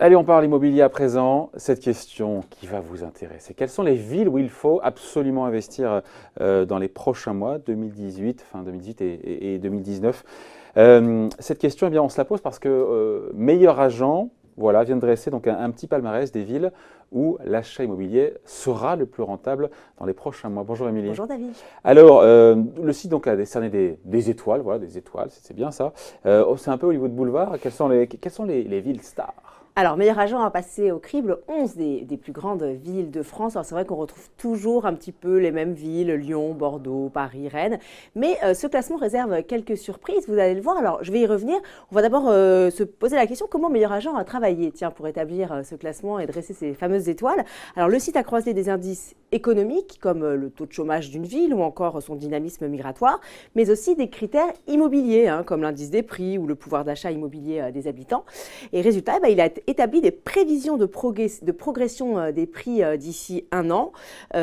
Allez, on parle immobilier à présent. Cette question qui va vous intéresser. Quelles sont les villes où il faut absolument investir dans les prochains mois, 2018, fin 2018 et 2019 Cette question, eh bien, on se la pose parce que Meilleur Agent voilà, vient de dresser donc un petit palmarès des villes où l'achat immobilier sera le plus rentable dans les prochains mois. Bonjour Émilie. Bonjour David. Alors, le site donc, a décerné des étoiles, voilà, des étoiles, c'est bien ça. C'est un peu au niveau de boulevard. Quelles sont les villes stars? Alors, Meilleur Agent a passé au crible 11 des plus grandes villes de France. Alors, c'est vrai qu'on retrouve toujours un petit peu les mêmes villes, Lyon, Bordeaux, Paris, Rennes. Mais ce classement réserve quelques surprises, vous allez le voir. Alors, je vais y revenir. On va d'abord se poser la question, comment Meilleur Agent a travaillé pour établir ce classement et dresser ces fameuses étoiles. Alors, le site a croisé des indices économiques, comme le taux de chômage d'une ville ou encore son dynamisme migratoire, mais aussi des critères immobiliers, comme l'indice des prix ou le pouvoir d'achat immobilier des habitants. Et résultat, il a établi des prévisions de progression des prix d'ici un an, et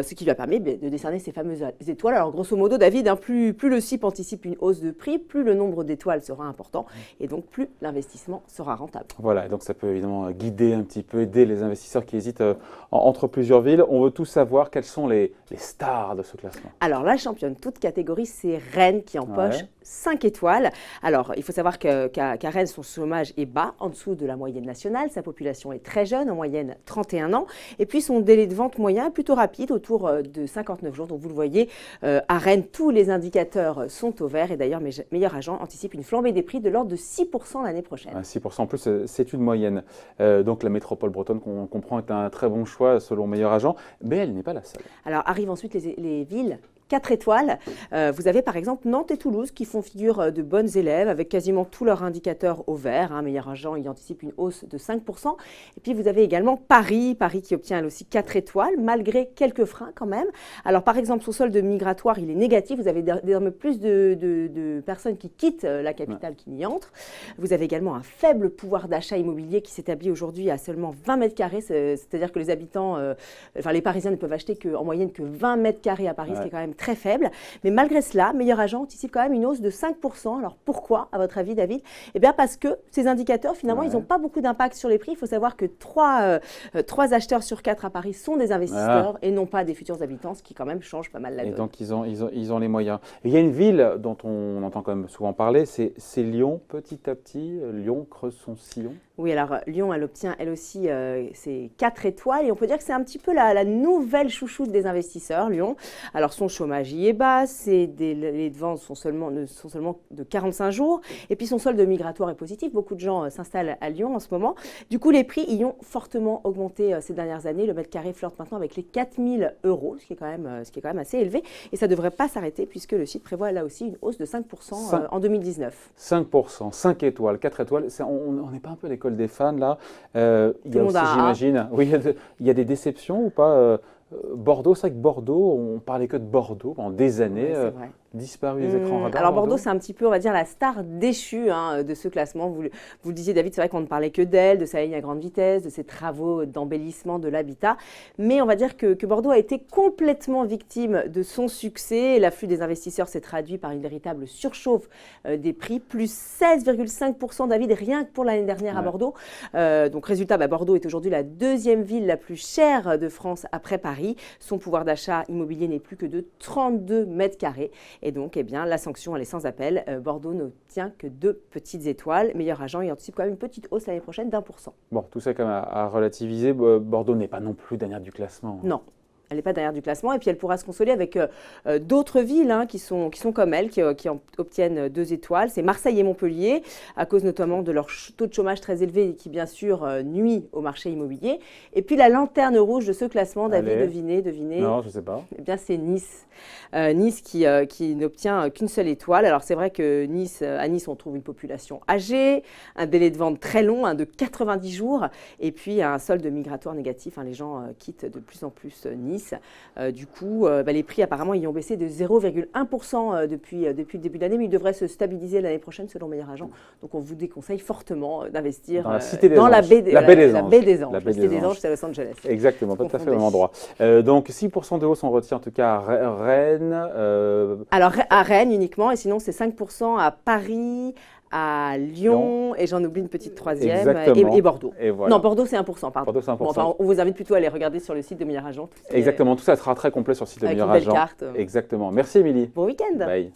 ce qui lui a permis de décerner ces fameuses étoiles. Alors grosso modo, David, plus le CIP anticipe une hausse de prix, plus le nombre d'étoiles sera important, et donc plus l'investissement sera rentable. Voilà, donc ça peut évidemment guider un petit peu, aider les investisseurs qui hésitent entre plusieurs villes. On veut tous savoir quelles sont les stars de ce classement. Alors la championne, toute catégorie, c'est Rennes qui empoche 5 étoiles. Alors il faut savoir qu'à Rennes, son chômage est bas, en dessous de la moyenne nationale. Sa population est très jeune, en moyenne 31 ans. Et puis son délai de vente moyen est plutôt rapide, autour de 59 jours. Donc vous le voyez, à Rennes, tous les indicateurs sont au vert. Et d'ailleurs, Meilleur Agent anticipe une flambée des prix de l'ordre de 6% l'année prochaine. 6% en plus, c'est une moyenne. Donc la métropole bretonne, qu'on comprend, est un très bon choix selon Meilleur Agent. Mais elle n'est pas la seule. Alors arrivent ensuite les villes 4 étoiles. Vous avez par exemple Nantes et Toulouse qui font figure de bonnes élèves avec quasiment tous leurs indicateurs au vert. Meilleur Agent y anticipe une hausse de 5%. Et puis vous avez également Paris qui obtient elle aussi 4 étoiles malgré quelques freins quand même. Alors par exemple son solde migratoire il est négatif. Vous avez désormais plus de personnes qui quittent la capitale qui y entrent. Vous avez également un faible pouvoir d'achat immobilier qui s'établit aujourd'hui à seulement 20 mètres carrés. C'est-à-dire que les habitants, les Parisiens ne peuvent acheter en moyenne que 20 mètres carrés à Paris, ce qui est quand même très faible. Mais malgré cela, Meilleur Agent anticipe quand même une hausse de 5%. Alors pourquoi, à votre avis, David? Eh bien parce que ces indicateurs, finalement, ils n'ont pas beaucoup d'impact sur les prix. Il faut savoir que 3 acheteurs sur 4 à Paris sont des investisseurs et non pas des futurs habitants, ce qui quand même change pas mal la donne. Et donc ils ont les moyens. Et il y a une ville dont on entend quand même souvent parler, c'est Lyon. Petit à petit, Lyon creuse son sillon. Oui, alors Lyon, elle obtient elle aussi ses 4 étoiles et on peut dire que c'est un petit peu la nouvelle chouchoute des investisseurs, Lyon. Alors son chômage y est bas, les ventes sont seulement de 45 jours et puis son solde migratoire est positif. Beaucoup de gens s'installent à Lyon en ce moment. Du coup, les prix y ont fortement augmenté ces dernières années. Le mètre carré flirte maintenant avec les 4 000 €, ce qui est quand même assez élevé et ça ne devrait pas s'arrêter puisque le site prévoit là aussi une hausse de 5% en 2019. 5%, 5 étoiles, 4 étoiles, on n'est pas un peu l'école des fans là. Il y a aussi, j'imagine, il y a des déceptions ou pas Bordeaux, c'est vrai que Bordeaux, on parlait que de Bordeaux pendant des années, disparu des écrans radars. Alors Bordeaux, c'est un petit peu, on va dire, la star déchue de ce classement. Vous le disiez, David, c'est vrai qu'on ne parlait que d'elle, de sa ligne à grande vitesse, de ses travaux d'embellissement de l'habitat. Mais on va dire que Bordeaux a été complètement victime de son succès. L'afflux des investisseurs s'est traduit par une véritable surchauffe des prix, plus 16,5%, David, rien que pour l'année dernière à Bordeaux. Donc résultat, Bordeaux est aujourd'hui la deuxième ville la plus chère de France après Paris. Son pouvoir d'achat immobilier n'est plus que de 32 mètres carrés. Et donc, la sanction, elle est sans appel. Bordeaux n'obtient que 2 petites étoiles. Meilleur Agent, il anticipe quand même une petite hausse l'année prochaine d'1%. Bon, tout ça quand même à relativiser. Bordeaux n'est pas non plus dernière du classement. Non. Elle n'est pas derrière du classement et puis elle pourra se consoler avec d'autres villes qui sont comme elle, qui obtiennent 2 étoiles. C'est Marseille et Montpellier, à cause notamment de leur taux de chômage très élevé qui bien sûr nuit au marché immobilier. Et puis la lanterne rouge de ce classement, David, devinez. Non, je ne sais pas. Eh bien c'est Nice. Nice qui n'obtient qu'une seule étoile. Alors c'est vrai que à Nice, on trouve une population âgée, un délai de vente très long, de 90 jours, et puis un solde migratoire négatif. Les gens quittent de plus en plus Nice. Nice. Du coup, les prix apparemment y ont baissé de 0,1% depuis le début de l'année, mais ils devraient se stabiliser l'année prochaine selon Meilleur Agent. Donc on vous déconseille fortement d'investir dans la baie des Anges. La baie des Anges, c'est Los Angeles. Exactement, pas tout à fait au même endroit. Donc 6% de hausse, on retient en tout cas à Rennes. Alors à Rennes uniquement, et sinon c'est 5% à Paris, à Lyon, et j'en oublie une petite troisième, et Bordeaux. Et voilà. Non, Bordeaux c'est 1%, pardon. Bordeaux c'est 1%. Bon, enfin, on vous invite plutôt à aller regarder sur le site de Meilleur Agent. Exactement, tout ça sera très complet sur le site de Meilleur Agent. Exactement. Merci Émilie. Bon week-end. Bye.